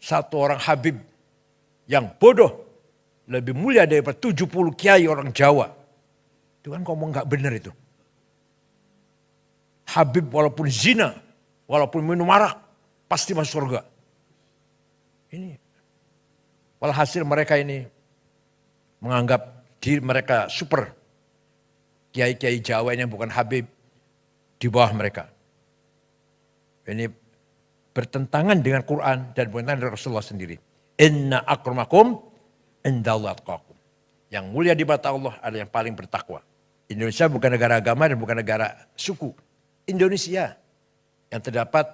satu orang Habib yang bodoh lebih mulia daripada 70 kiai orang Jawa. Itu kan ngomong gak benar itu. Habib walaupun zina, walaupun minum arak, pasti masuk surga. Ini. Walhasil mereka ini menganggap diri mereka super. Kiai-kiai Jawa ini yang bukan Habib di bawah mereka. Ini bertentangan dengan Quran dan bertentangan dengan Rasulullah sendiri. Inna akramakum indallahi atqakum. Yang mulia di mata Allah adalah yang paling bertakwa. Indonesia bukan negara agama dan bukan negara suku. Indonesia yang terdapat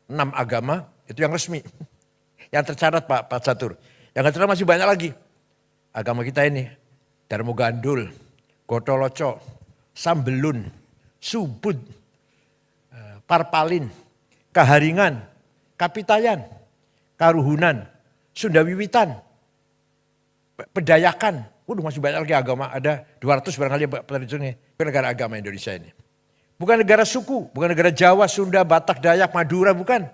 6 agama itu yang resmi. Yang tercatat Pak Catur. Yang tercatat masih banyak lagi. Agama kita ini Darmo Gandul, Gotoloco, Sambelun, Subud, Parpalin, Kaharingan, Kapitayan, Karuhunan, Sunda Wiwitan, Pedayakan. Masih banyak lagi agama, ada 200 barangkali tradisinya. Negara agama Indonesia ini. Bukan negara suku, bukan negara Jawa, Sunda, Batak, Dayak, Madura, bukan.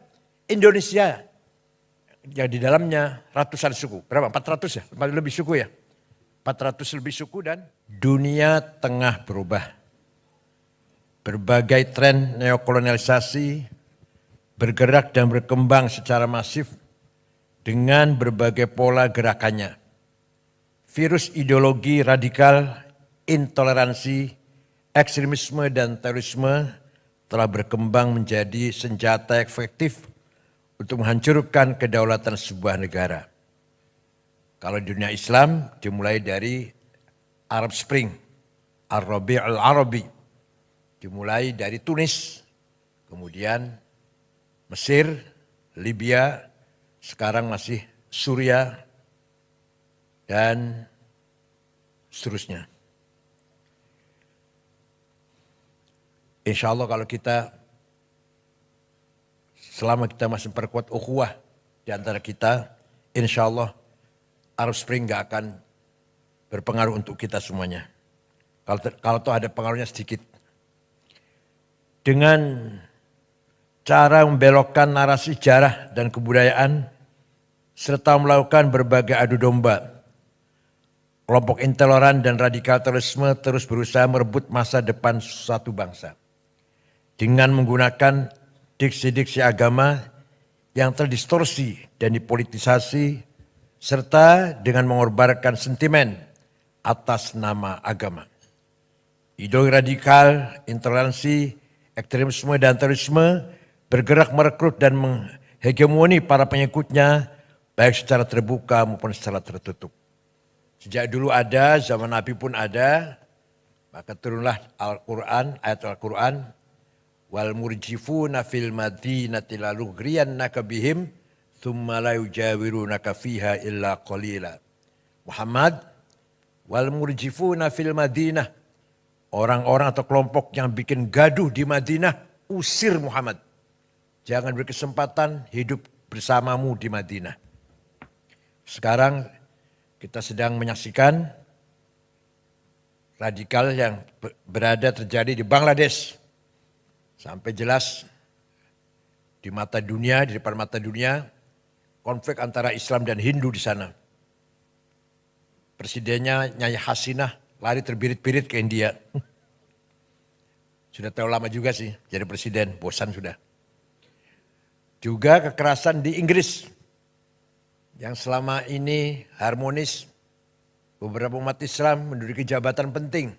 Indonesia. Yang di dalamnya ratusan suku. Berapa? 400 ya? Lebih suku ya? 400 lebih suku dan dunia tengah berubah. Berbagai tren neokolonialisasi bergerak dan berkembang secara masif dengan berbagai pola gerakannya. Virus ideologi radikal, intoleransi, ekstremisme dan terorisme telah berkembang menjadi senjata efektif untuk menghancurkan kedaulatan sebuah negara. Kalau di dunia Islam dimulai dari Arab Spring, Ar-Rabi' al-Arabi, dimulai dari Tunis, kemudian Mesir, Libya, sekarang masih Suriah, dan seterusnya. Insya Allah kalau kita, selama kita masih memperkuat ukhuwah di antara kita, insya Allah Arab Spring gak akan berpengaruh untuk kita semuanya. Kalau toh ada pengaruhnya sedikit. Dengan cara membelokkan narasi sejarah dan kebudayaan, serta melakukan berbagai adu domba, kelompok intoleran dan radikal terorisme terus berusaha merebut masa depan suatu bangsa. Dengan menggunakan diksi-diksi agama yang terdistorsi dan dipolitisasi, serta dengan mengorbankan sentimen atas nama agama. Ideologi radikal, intoleransi, ekstremisme dan terorisme bergerak merekrut dan menghegemoni para pengikutnya baik secara terbuka maupun secara tertutup. Sejak dulu ada, zaman Nabi pun ada, maka turunlah Al-Quran, ayat Al-Quran, wal murjifuna fil madinati lalugriyannaka bihim thumma la yujawirunaka fiha illa qalila. Muhammad, wal murjifuna fil madinah, orang-orang atau kelompok yang bikin gaduh di Madinah, usir Muhammad. Jangan berkesempatan hidup bersamamu di Madinah. Sekarang kita sedang menyaksikan radikal yang berada terjadi di Bangladesh. Sampai jelas di mata dunia, di depan mata dunia, konflik antara Islam dan Hindu di sana. Presidennya Nyai Hasinah lari terbirit-birit ke India. Sudah terlalu lama juga sih jadi presiden, bosan sudah. Juga kekerasan di Inggris yang selama ini harmonis, beberapa umat Islam menduduki jabatan penting.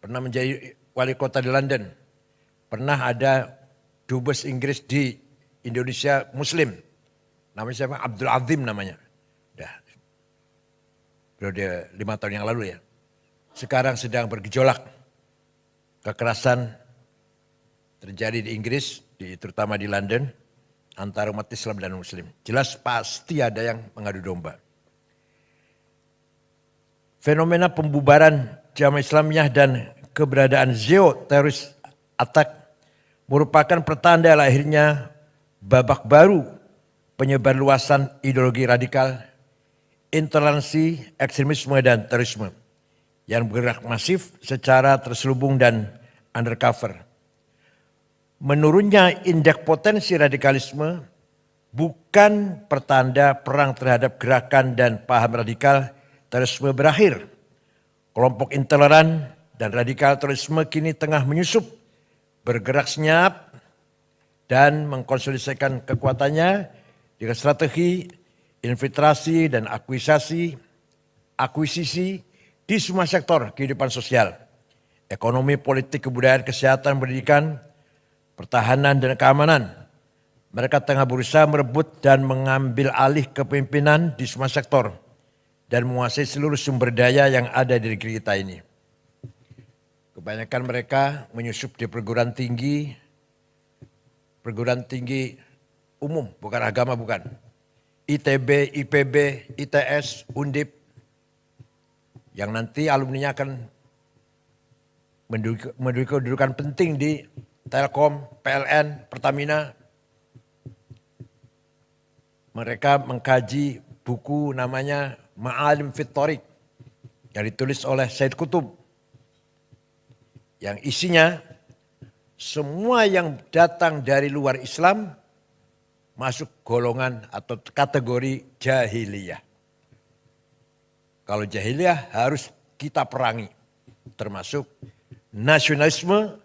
Pernah menjadi wali kota di London. Pernah ada dubes Inggris di Indonesia Muslim. Namanya siapa? Abdul Azim namanya. Periode 5 tahun yang lalu ya. Sekarang sedang bergejolak. Kekerasan terjadi di Inggris, terutama di London, antara umat Islam dan Muslim. Jelas pasti ada yang mengadu domba. Fenomena pembubaran Jamaah Islamiyah dan keberadaan teroris attack merupakan pertanda lahirnya babak baru penyebar luasan ideologi radikal, intoleransi, ekstremisme dan terorisme yang bergerak masif secara terselubung dan undercover. Menurunnya indeks potensi radikalisme bukan pertanda perang terhadap gerakan dan paham radikal terorisme berakhir. Kelompok intoleran dan radikal terorisme kini tengah menyusup, bergerak senyap, dan mengkonsolidasikan kekuatannya dengan strategi infiltrasi dan akuisisi di semua sektor kehidupan sosial, ekonomi, politik, kebudayaan, kesehatan, pendidikan, pertahanan, dan keamanan. Mereka tengah berusaha merebut dan mengambil alih kepemimpinan di semua sektor dan menguasai seluruh sumber daya yang ada di negeri kita ini. Kebanyakan mereka menyusup di perguruan tinggi umum, bukan agama, bukan. ITB, IPB, ITS, Undip, yang nanti alumninya akan menduduki kedudukan penting di Telkom, PLN, Pertamina. Mereka mengkaji buku namanya Ma'alim fit Thoriq yang ditulis oleh Said Qutb, yang isinya semua yang datang dari luar Islam masuk golongan atau kategori jahiliyah. Kalau jahiliyah harus kita perangi, termasuk nasionalisme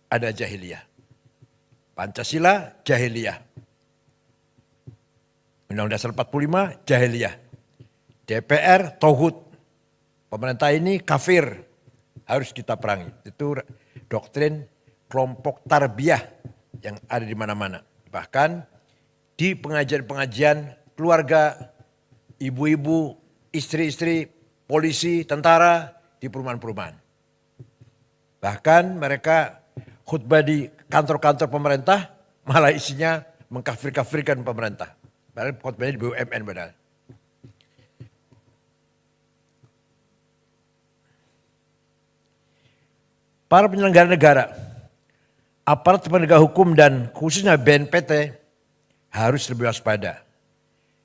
ada jahiliyah, Pancasila jahiliyah, Undang-Undang Dasar 45 jahiliyah, DPR tauhid, pemerintah ini kafir, harus kita perangi. Itu doktrin kelompok tarbiyah yang ada di mana-mana. Bahkan di pengajian-pengajian keluarga, ibu-ibu, istri-istri, polisi, tentara di perumahan-perumahan. Bahkan mereka khutbah di kantor-kantor pemerintah malah isinya mengkafir-kafirkan pemerintah. Padahal khutbahnya di BUMN padahal. Para penyelenggara negara, aparat penegak hukum dan khususnya BNPT harus lebih waspada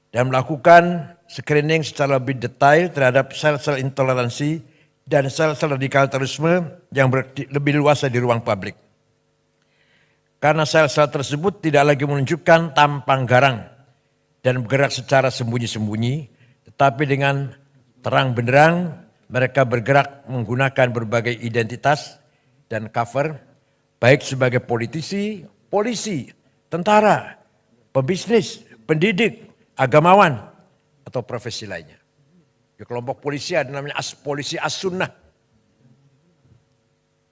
dan melakukan screening secara lebih detail terhadap sel-sel intoleransi dan sel-sel radikal terorisme yang lebih luas di ruang publik. Karena sel-sel tersebut tidak lagi menunjukkan tampang garang dan bergerak secara sembunyi-sembunyi, tetapi dengan terang benderang mereka bergerak menggunakan berbagai identitas dan cover, baik sebagai politisi, polisi, tentara, pebisnis, pendidik, agamawan, atau profesi lainnya. Di kelompok polisi ada namanya polisi as-sunnah.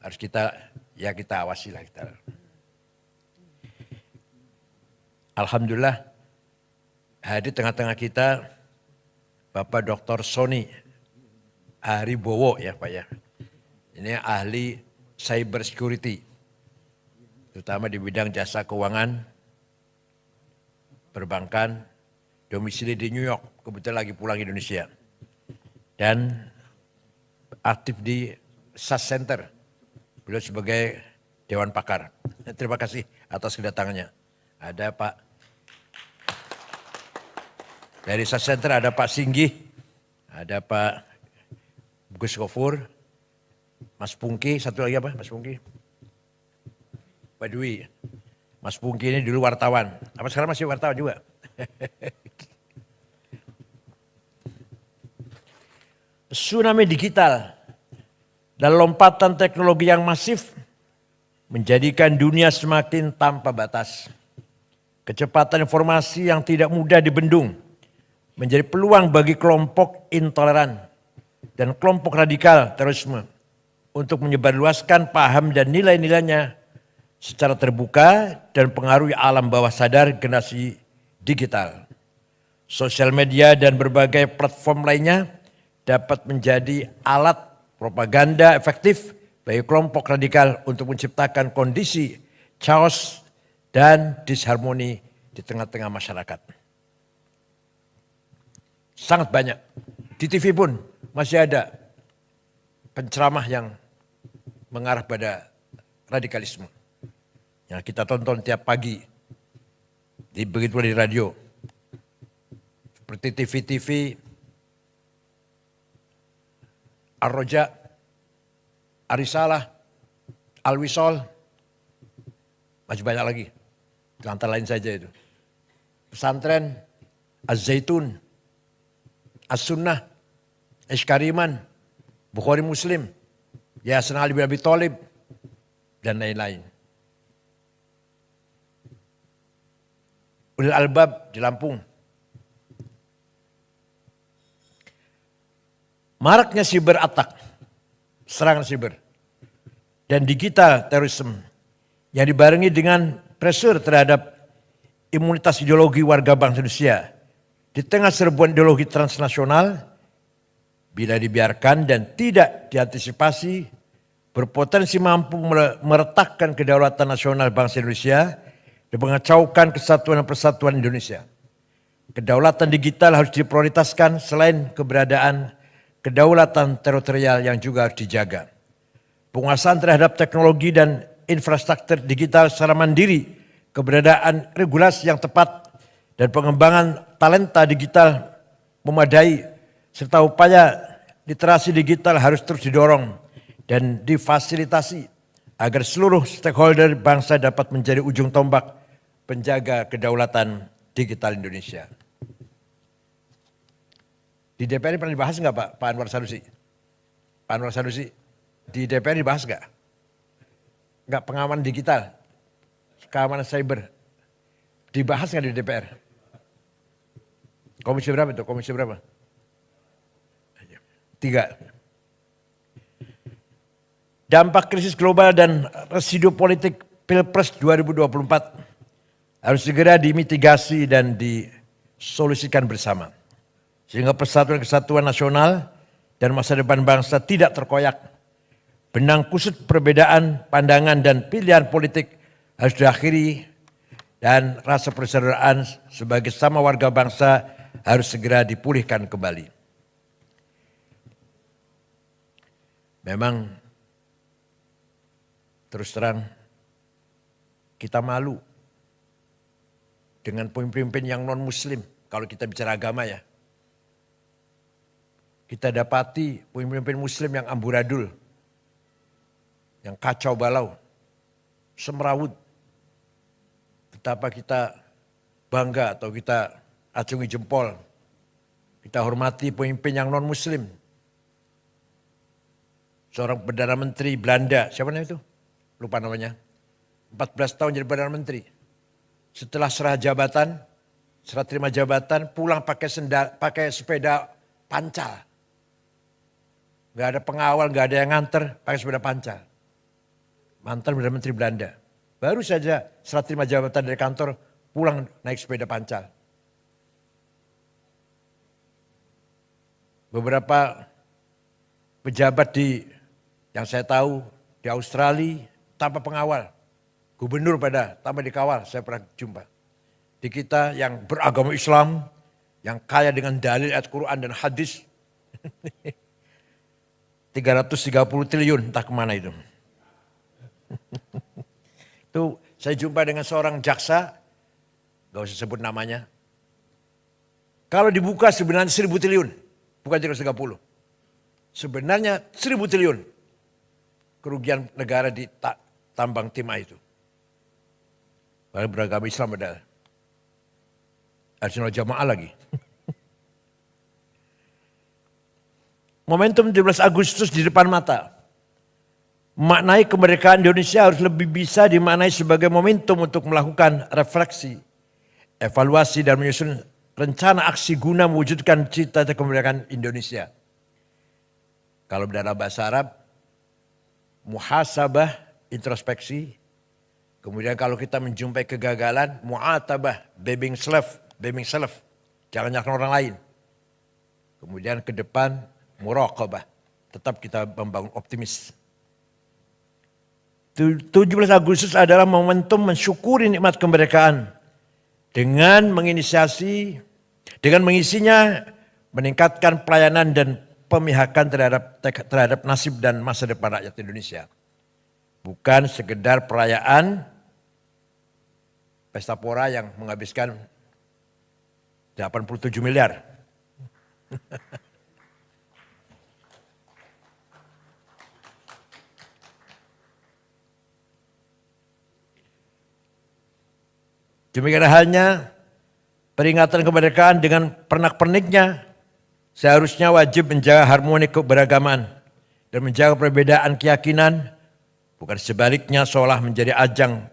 Harus kita awasi lah kita. Alhamdulillah hadir tengah-tengah kita Bapak Dr. Sony Haribowo ya Pak ya. Ini ahli cyber security, terutama di bidang jasa keuangan, perbankan, domisili di New York, kebetulan lagi pulang Indonesia. Dan aktif di SAS Center, beliau sebagai Dewan Pakar. Terima kasih atas kedatangannya. Ada Pak, dari SAS Center ada Pak Singgih, ada Pak Gus Gofur, Mas Pungki, satu lagi apa Mas Pungki? Pak Dwi. Mas Pungki ini dulu wartawan, apa sekarang masih wartawan juga? Tsunami digital dan lompatan teknologi yang masif menjadikan dunia semakin tanpa batas. Kecepatan informasi yang tidak mudah dibendung menjadi peluang bagi kelompok intoleran dan kelompok radikal terorisme untuk menyebarluaskan paham dan nilai-nilainya secara terbuka dan pengaruhi alam bawah sadar generasi digital. Sosial media dan berbagai platform lainnya dapat menjadi alat propaganda efektif bagi kelompok radikal untuk menciptakan kondisi chaos dan disharmoni di tengah-tengah masyarakat. Sangat banyak. Di TV pun masih ada penceramah yang mengarah pada radikalisme. Yang kita tonton tiap pagi, begitu di radio, seperti TV-TV, Ar-Roja, Arisalah, Al-Wisol, masih banyak lagi, antara lain saja itu. pesantren, Az-Zaitun, As-Sunnah, Iskariman, Bukhari Muslim, Yayasan Ali bin Abi Thalib, dan lain-lain. Ulil Albab di Lampung. Maraknya siber attack, serangan siber, dan digital terorisme yang dibarengi dengan pressure terhadap imunitas ideologi warga bangsa Indonesia di tengah serbuan ideologi transnasional, bila dibiarkan dan tidak diantisipasi, berpotensi mampu meretakkan kedaulatan nasional bangsa Indonesia dan mengacaukan kesatuan dan persatuan Indonesia. Kedaulatan digital harus diprioritaskan selain keberadaan kedaulatan teritorial yang juga harus dijaga. Penguasaan terhadap teknologi dan infrastruktur digital secara mandiri, keberadaan regulasi yang tepat, dan pengembangan talenta digital memadai, serta upaya literasi digital harus terus didorong dan difasilitasi agar seluruh stakeholder bangsa dapat menjadi ujung tombak penjaga kedaulatan digital Indonesia. Di DPR pernah dibahas nggak Pak Anwar Sanusi? Pak Anwar Sanusi, di DPR dibahas nggak? Nggak, pengamanan digital, keamanan cyber, dibahas nggak di DPR? Komisi berapa itu? Komisi berapa? 3. Dampak krisis global dan residu politik Pilpres 2024 harus segera dimitigasi dan disolusikan bersama, sehingga persatuan kesatuan nasional dan masa depan bangsa tidak terkoyak. Benang kusut perbedaan pandangan dan pilihan politik harus diakhiri dan rasa persaudaraan sebagai sama warga bangsa harus segera dipulihkan kembali. Memang terus terang kita malu dengan pemimpin yang non-muslim kalau kita bicara agama ya. Kita dapati pemimpin muslim yang amburadul, yang kacau balau, semrawut. Betapa kita bangga atau kita acungi jempol, kita hormati pemimpin yang non-muslim. Seorang Perdana Menteri Belanda, siapa namanya itu? Lupa namanya. 14 tahun jadi Perdana Menteri. Setelah serah terima jabatan, pulang pakai sepeda pancal. Gak ada pengawal, gak ada yang nganter, pakai sepeda pancal. Mantan Perdana Menteri Belanda. Baru saja serah terima jabatan dari kantor, pulang naik sepeda pancal. Beberapa pejabat yang saya tahu di Australia tanpa pengawal. Gubernur tanpa dikawal, saya pernah jumpa. Di kita yang beragama Islam, yang kaya dengan dalil ayat Quran dan hadis. 330 triliun entah kemana itu. Itu saya jumpa dengan seorang jaksa, gak usah sebut namanya. Kalau dibuka sebenarnya 1000 triliun, bukan 330. Sebenarnya 1000 triliun kerugian negara di tambang timah itu. Padahal beragama Islam padahal. Arsenal jamaah lagi. Momentum 17 Agustus di depan mata. Maknai kemerdekaan Indonesia harus lebih bisa dimaknai sebagai momentum untuk melakukan refleksi, evaluasi dan menyusun rencana aksi guna mewujudkan cita-cita kemerdekaan Indonesia. Kalau dalam bahasa Arab, muhasabah, introspeksi. Kemudian kalau kita menjumpai kegagalan, mu'atabah, blaming self. Jangan nyalakan orang lain. Kemudian ke depan, muraqabah. Tetap kita membangun optimis. 17 Agustus adalah momentum mensyukuri nikmat kemerdekaan. Dengan mengisinya, meningkatkan pelayanan dan pemihakan terhadap nasib dan masa depan rakyat Indonesia. Bukan sekedar perayaan pesta pora yang menghabiskan 87 miliar. Demikian halnya Peringatan kemerdekaan dengan pernak-perniknya seharusnya wajib menjaga harmoni keberagaman dan menjaga perbedaan keyakinan, bukan sebaliknya seolah menjadi ajang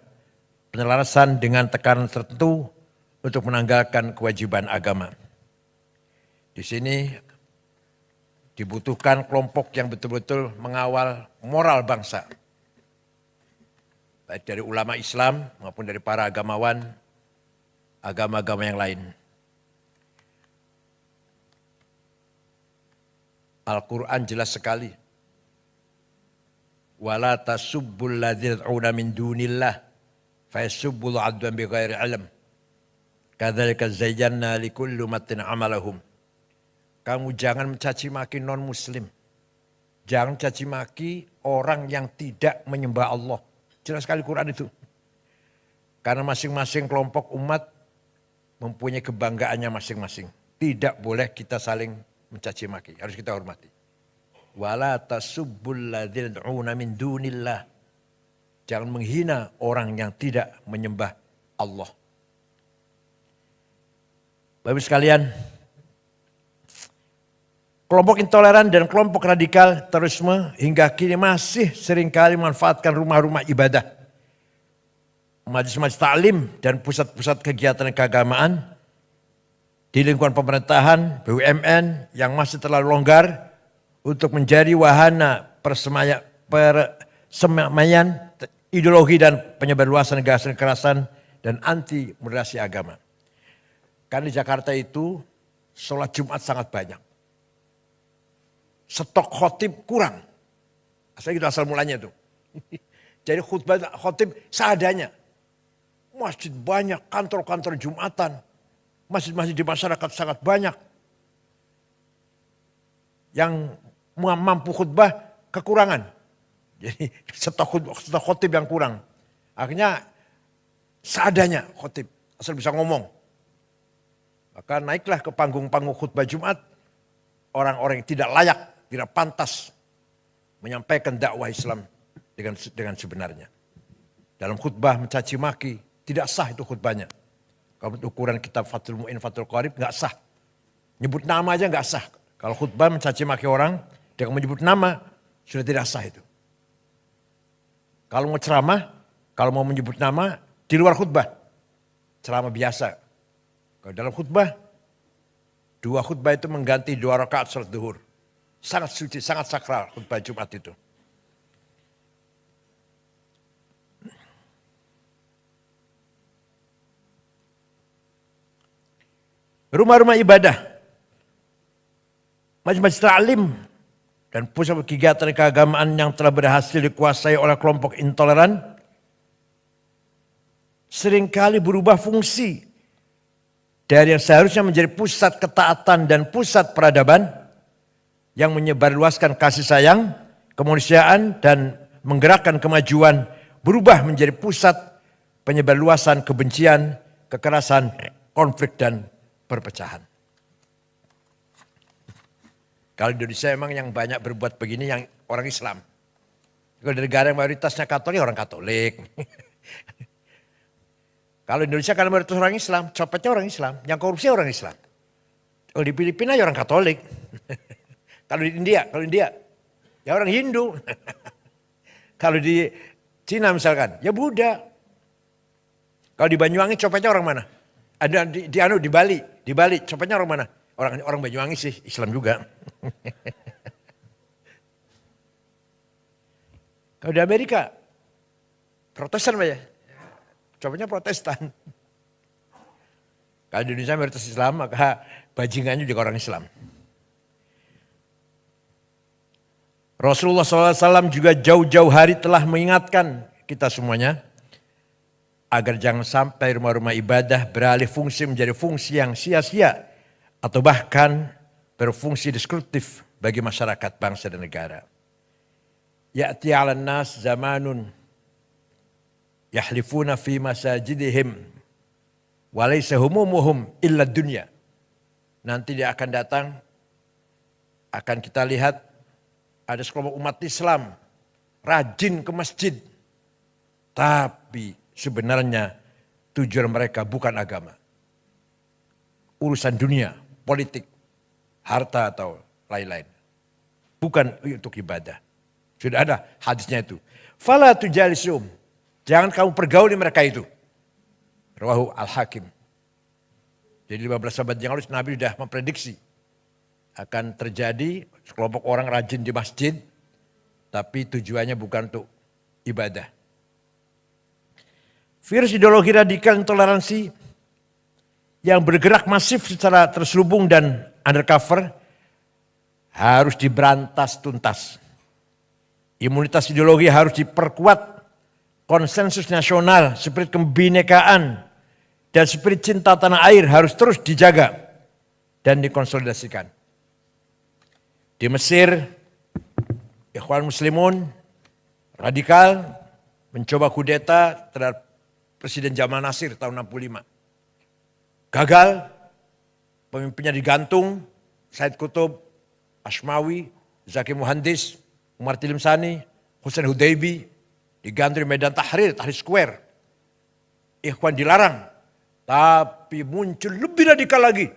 penyelarasan dengan tekanan tertentu untuk menanggalkan kewajiban agama. Di sini dibutuhkan kelompok yang betul-betul mengawal moral bangsa, baik dari ulama Islam maupun dari para agamawan, agama-agama yang lain. Al-Quran jelas sekali. Wala tasubbul ladzina yad'una min dunillah fayasubbul adwan bighairi ilm. Kadzalika zayyana likulli ummatin amalahum. Kamu jangan mencaci maki non-muslim. Jangan caci maki orang yang tidak menyembah Allah. Jelas sekali Quran itu. Karena masing-masing kelompok umat mempunyai kebanggaannya masing-masing. Tidak boleh kita saling mencaci maki, harus kita hormati. Wala tasubbul ladzina yad'una min dunillah. Jangan menghina orang yang tidak menyembah Allah. Bapak sekalian, kelompok intoleran dan kelompok radikal terorisme hingga kini masih seringkali memanfaatkan rumah-rumah ibadah, majelis-majelis taklim dan pusat-pusat kegiatan keagamaan di lingkungan pemerintahan, BUMN yang masih terlalu longgar untuk menjadi wahana persemaian ideologi dan penyebarluasan gagasan kekerasan dan anti moderasi agama. Karena di Jakarta itu sholat Jumat sangat banyak. Stok khotib kurang. Asal mulanya itu. Jadi khutbah khotib seadanya. Masjid banyak, kantor-kantor Jumatan. Masjid-masjid di masyarakat sangat banyak. Yang mampu khutbah kekurangan. Jadi stok khotib yang kurang. Akhirnya seadanya khotib. Asal bisa ngomong. Maka naiklah ke panggung-panggung khutbah Jumat. Orang-orang yang tidak layak, tidak pantas menyampaikan dakwah Islam dengan sebenarnya. Dalam khutbah mencaci maki, tidak sah itu khutbahnya. Kalau ukuran kitab Fathul Mu'in, Fathul Qarib nggak sah. Nyebut nama aja nggak sah. Kalau khutbah mencaci maki orang, dia menyebut nama, sudah tidak sah itu. Kalau mau ceramah, kalau mau menyebut nama, di luar khutbah. Ceramah biasa. Kalau dalam khutbah, 2 khutbah itu mengganti 2 rakaat salat zuhur. Sangat suci, sangat sakral khutbah Jumat itu. Rumah-rumah ibadah, majelis taklim dan pusat kegiatan keagamaan yang telah berhasil dikuasai oleh kelompok intoleran seringkali berubah fungsi dari yang seharusnya menjadi pusat ketaatan dan pusat peradaban yang menyebarluaskan kasih sayang, kemanusiaan dan menggerakkan kemajuan berubah menjadi pusat penyebarluasan kebencian, kekerasan, konflik dan perpecahan. Kalau di Indonesia memang yang banyak berbuat begini yang orang Islam. Kalau di negara yang mayoritasnya Katolik, orang Katolik. Kalau di Indonesia karena mayoritas orang Islam, copetnya orang Islam, yang korupsi orang Islam. Kalau di Filipina ya orang Katolik. Kalau di India ya orang Hindu. Kalau di Cina misalkan, ya Buddha. Kalau di Banyuwangi copetnya orang mana? Ada di Bali copetnya orang mana? Orang Banyuwangi sih, Islam juga. Kalau di Amerika, Protestan Pak ya? Copetnya Protestan. Kalau di Indonesia mayoritas Islam, maka bajingannya juga orang Islam. Rasulullah SAW juga jauh-jauh hari telah mengingatkan kita semuanya agar jangan sampai rumah-rumah ibadah beralih fungsi menjadi fungsi yang sia-sia atau bahkan berfungsi destruktif bagi masyarakat, bangsa dan negara. Ya'ti 'alan nas zamanun yahlifuna fi masajidihim wa laysa humumuhum illa dunya. Nanti dia akan datang, akan kita lihat ada sekelompok umat Islam rajin ke masjid, tapi sebenarnya tujuan mereka bukan agama. urusan dunia, politik, harta atau lain-lain. Bukan untuk ibadah. Sudah ada hadisnya itu. Fala tujalisum. Jangan kamu pergauli mereka itu. Rawahu Al-Hakim. Jadi 15 abad yang lalu Nabi sudah memprediksi akan terjadi sekelompok orang rajin di masjid, tapi tujuannya bukan untuk ibadah. Virus ideologi radikal intoleransi yang bergerak masif secara terselubung dan undercover harus diberantas tuntas. Imunitas ideologi harus diperkuat, konsensus nasional, spirit kebinekaan, dan spirit cinta tanah air harus terus dijaga dan dikonsolidasikan. Di Mesir, Ikhwan Muslimun radikal mencoba kudeta terhadap Presiden Jamal Nasir tahun 65. Gagal, pemimpinnya digantung, Said Qutb, Ashmawi, Zaki Muhandis, Umar Tilimsani, Hussein Hudaybi, digantung di Medan Tahrir, Tahrir Square. Ikhwan dilarang, tapi muncul lebih radikal lagi.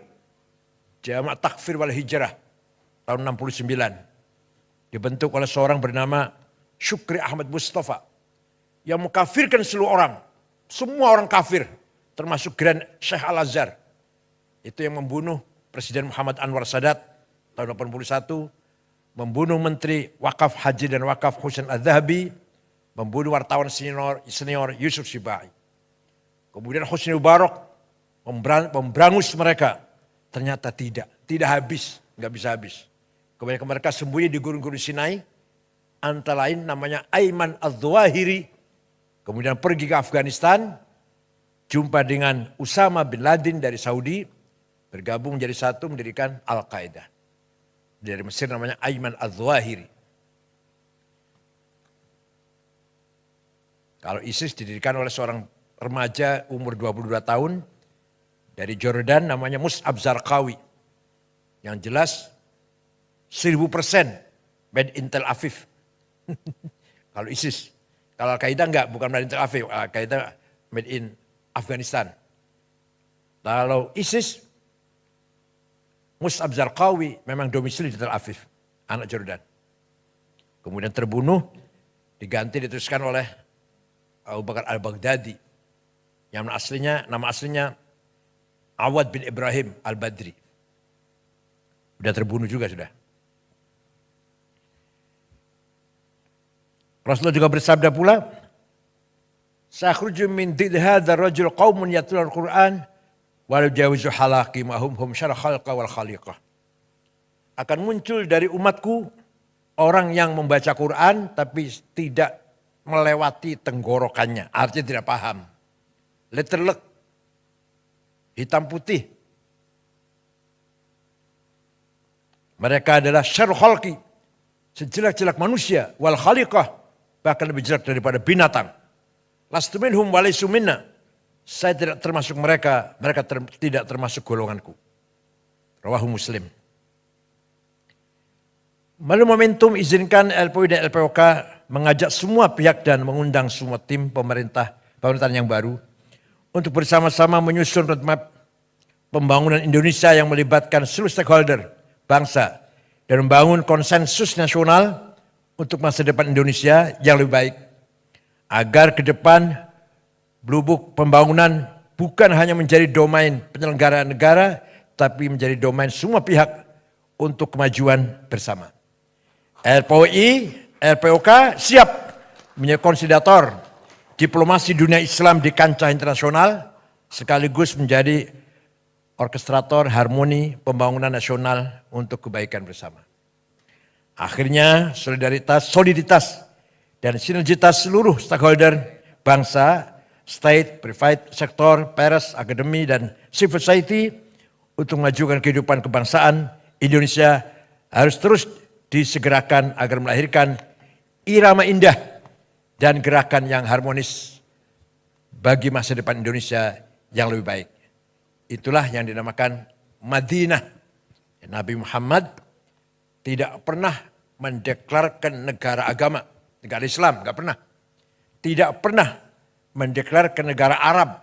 Jamaah Takfir wal Hijrah tahun 69. Dibentuk oleh seorang bernama Syukri Ahmad Mustafa yang mengkafirkan seluruh orang. Semua orang kafir, termasuk Grand Sheikh Al-Azhar. Itu yang membunuh Presiden Muhammad Anwar Sadat tahun 81, membunuh Menteri Wakaf Haji dan Wakaf Husain Al-Zahabi, membunuh wartawan senior Yusuf Sibai. Kemudian Husni Mubarak memberangus mereka. Ternyata tidak habis, nggak bisa habis. Kebanyakan mereka sembunyi di gurun-gurun Sinai, antara lain namanya Ayman Al-Zawahiri. Kemudian pergi ke Afghanistan, jumpa dengan Usama bin Laden dari Saudi, bergabung menjadi satu mendirikan Al-Qaeda. Dari Mesir namanya Ayman Al-Zawahiri. Kalau ISIS didirikan oleh seorang remaja umur 22 tahun dari Jordan namanya Mus'ab Zarqawi. Yang jelas 1000% made in Tel Aviv. Kalau ISIS. Kalau Al-Qaeda enggak, bukan made in Tel Aviv. Al-Qaeda made in Afghanistan. Kalau ISIS, Mus'ab Zarqawi memang domisili di Tel Aviv, anak Jordan. Kemudian terbunuh, diteruskan oleh Abu Bakar Al-Baghdadi. Yang nama aslinya Awad bin Ibrahim Al-Badri. Sudah terbunuh juga sudah. Rasulullah juga bersabda pula, "Sakhruju min did hadzal rajul qaumun yatluna al-Qur'an wa la yujawizu halaqi ma hum syarh khalqa wal khaliqah." Akan muncul dari umatku orang yang membaca Quran tapi tidak melewati tenggorokannya, artinya tidak paham. Letterlek, hitam putih. Mereka adalah syarh khalqi, sejelek-jelek manusia, wal khaliqah, bahkan lebih jelek daripada binatang. Lastu minhum wa laysu minna. Saya tidak termasuk mereka, mereka tidak termasuk golonganku. Rawahu Muslim. Melalui momentum izinkan LPI dan LPOK mengajak semua pihak dan mengundang semua tim pemerintahan yang baru untuk bersama-sama menyusun roadmap pembangunan Indonesia yang melibatkan seluruh stakeholder bangsa dan membangun konsensus nasional untuk masa depan Indonesia yang lebih baik. Agar ke depan blubuk pembangunan bukan hanya menjadi domain penyelenggara negara, tapi menjadi domain semua pihak untuk kemajuan bersama. LPOI, LPOK siap menjadi konsolidator diplomasi dunia Islam di kancah internasional, sekaligus menjadi orkestrator harmoni pembangunan nasional untuk kebaikan bersama. Akhirnya soliditas dan sinergitas seluruh stakeholder bangsa, state, private sektor, pers, akademi, dan civil society untuk memajukan kehidupan kebangsaan Indonesia harus terus disegerakan agar melahirkan irama indah dan gerakan yang harmonis bagi masa depan Indonesia yang lebih baik. Itulah yang dinamakan Madinah. Nabi Muhammad tidak pernah mendeklarkan negara agama, negara Islam, enggak pernah. Tidak pernah mendeklarkan negara Arab,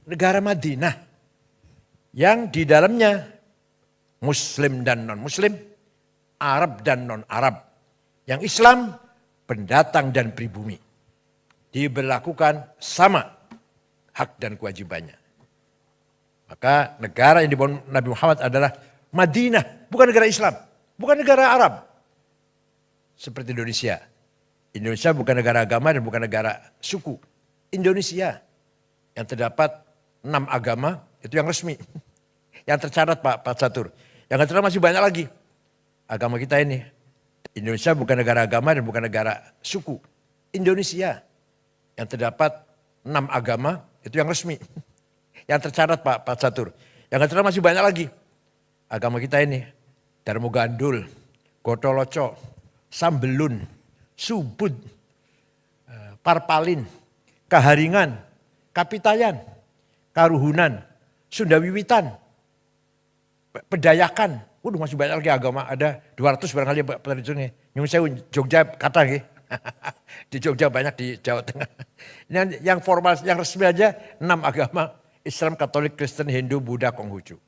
negara Madinah yang di dalamnya Muslim dan non-Muslim, Arab dan non-Arab. Yang Islam pendatang dan pribumi. Diberlakukan sama hak dan kewajibannya. Maka negara yang dibangun Nabi Muhammad adalah Madinah, bukan negara Islam, bukan negara Arab. Seperti Indonesia. Indonesia bukan negara agama dan bukan negara suku. Indonesia yang terdapat 6 agama itu yang resmi. Yang tercatat Pak Catur. Yang tercatat masih banyak lagi. Agama kita ini. Indonesia bukan negara agama dan bukan negara suku. Indonesia yang terdapat 6 agama itu yang resmi. Yang tercatat Pak Catur. Yang tercatat masih banyak lagi. Agama kita ini. Darmo Gandul, Gotoloco, Sambelun, Subud, Parpalin, Kaharingan, Kapitayan, Karuhunan, Sunda Wiwitan, Pedayakan. Waduh masih banyak lagi agama, ada 200 barangkali Pak Tani. Nyun Sewu, Jogja kata nggih. Di Jogja banyak, di Jawa Tengah. Yang formal, yang resmi aja 6 agama. Islam, Katolik, Kristen, Hindu, Buddha, Konghucu.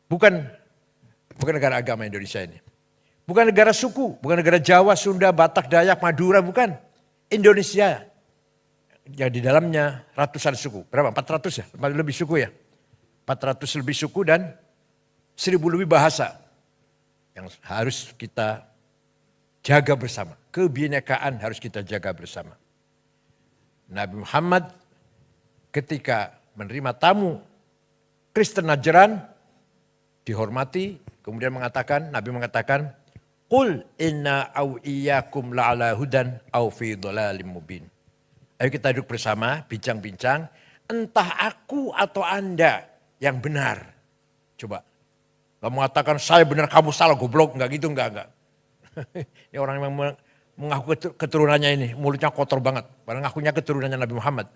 Bukan negara agama Indonesia ini. Bukan negara suku, bukan negara Jawa, Sunda, Batak, Dayak, Madura, bukan. Indonesia. Yang di dalamnya ratusan suku. Berapa? 400 ya? Lebih suku ya? 400 lebih suku dan 1000 lebih bahasa. Yang harus kita jaga bersama. Kebinekaan harus kita jaga bersama. Nabi Muhammad ketika menerima tamu Kristen Najran dihormati, kemudian Nabi mengatakan, "Qul inna aw iyyakum la'ala hudan aw fi dhalalim mubin." Ayo kita duduk bersama, bincang-bincang, entah aku atau Anda yang benar. Coba, gak mengatakan saya benar kamu salah goblok, enggak gitu, enggak. Ini orang yang mengaku keturunannya ini, mulutnya kotor banget. Padahal ngakunya keturunannya Nabi Muhammad.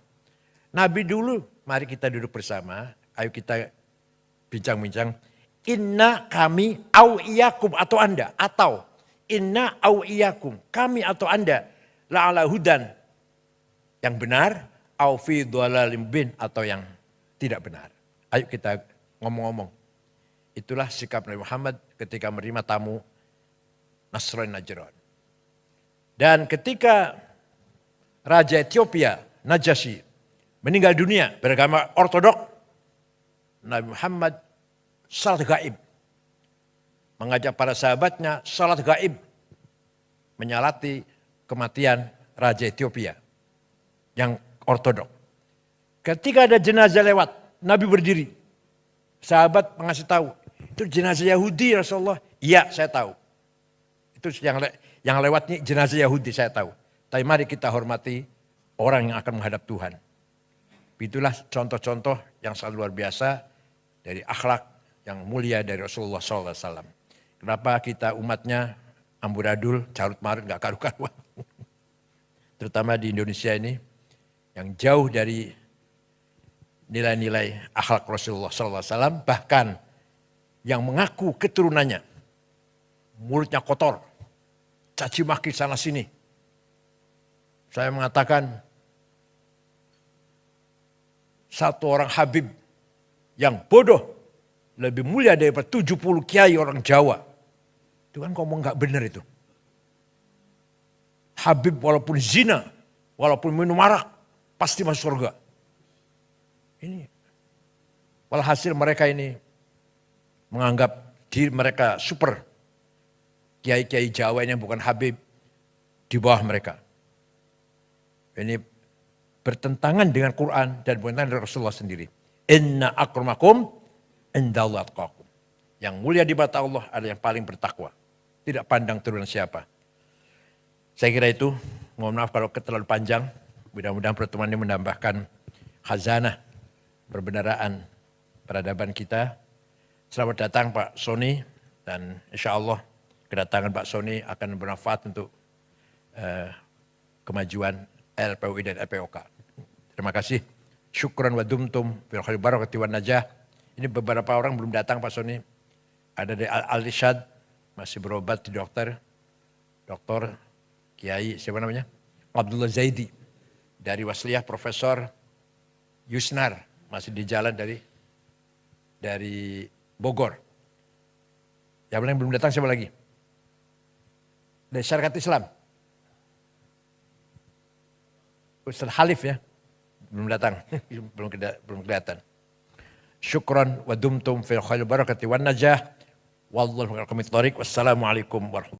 Nabi dulu, mari kita duduk bersama, ayo kita bincang-bincang. Inna kami au iyakum atau Anda. Atau inna au iyakum, kami atau Anda. La'ala hudan, yang benar. Au fi dhalalim bin, atau yang tidak benar. Ayo kita ngomong-ngomong. Itulah sikap Nabi Muhammad ketika menerima tamu Nasrani Najran. Dan ketika Raja Ethiopia, Najasyi, meninggal dunia beragama ortodok, Nabi Muhammad salat gaib. Mengajak para sahabatnya salat gaib. Menyalati kematian Raja Ethiopia yang ortodok. Ketika ada jenazah lewat, Nabi berdiri. Sahabat mengasih tahu, itu jenazah Yahudi Rasulullah. Iya, saya tahu. Itu yang lewat ini jenazah Yahudi, saya tahu. Tapi mari kita hormati orang yang akan menghadap Tuhan. Itulah contoh-contoh yang sangat luar biasa dari akhlak yang mulia dari Rasulullah SAW. Kenapa kita umatnya amburadul, carut marut, gak karu-karuan. Terutama di Indonesia ini yang jauh dari nilai-nilai akhlak Rasulullah SAW. Bahkan yang mengaku keturunannya mulutnya kotor, caci maki sana sini. Saya mengatakan satu orang Habib yang bodoh lebih mulia daripada 70 kiai orang Jawa. Itu kan ngomong gak benar itu. Habib walaupun zina, walaupun minum arak, pasti masuk surga. Ini. Walhasil mereka ini menganggap diri mereka super. Kiai-kiai Jawa ini yang bukan Habib di bawah mereka. Ini bertentangan dengan Quran dan bertentangan dengan Rasulullah sendiri. Inna akramakum indallahi atqakum. Yang mulia di mata Allah adalah yang paling bertakwa. Tidak pandang turunan siapa. Saya kira itu, mohon maaf kalau terlalu panjang. Mudah-mudahan pertemuan ini menambahkan khazanah perbendaraan peradaban kita. Selamat datang Pak Sony, dan insya Allah kedatangan Pak Sony akan bermanfaat untuk kemajuan LPUI dan LPOK. Terima kasih. Syukran wa dumtum fil khairi barakati wan najah. Ini beberapa orang belum datang Pak Sony. Ada dari Al-Irsyad, masih berobat di dokter. Dokter Kiai siapa namanya? Abdullah Zaidi. Dari Wasliyah Profesor Yusnar, masih di jalan dari dari Bogor. Yang lain belum datang siapa lagi? Dari Syarikat Islam. Ustaz Halif ya, belum datang, belum kelihatan. Syukran wa dumtum fil khair barakati wan najah. Wallahu a'lam. Wassalamualaikum warahmatullahi wabarakatuh.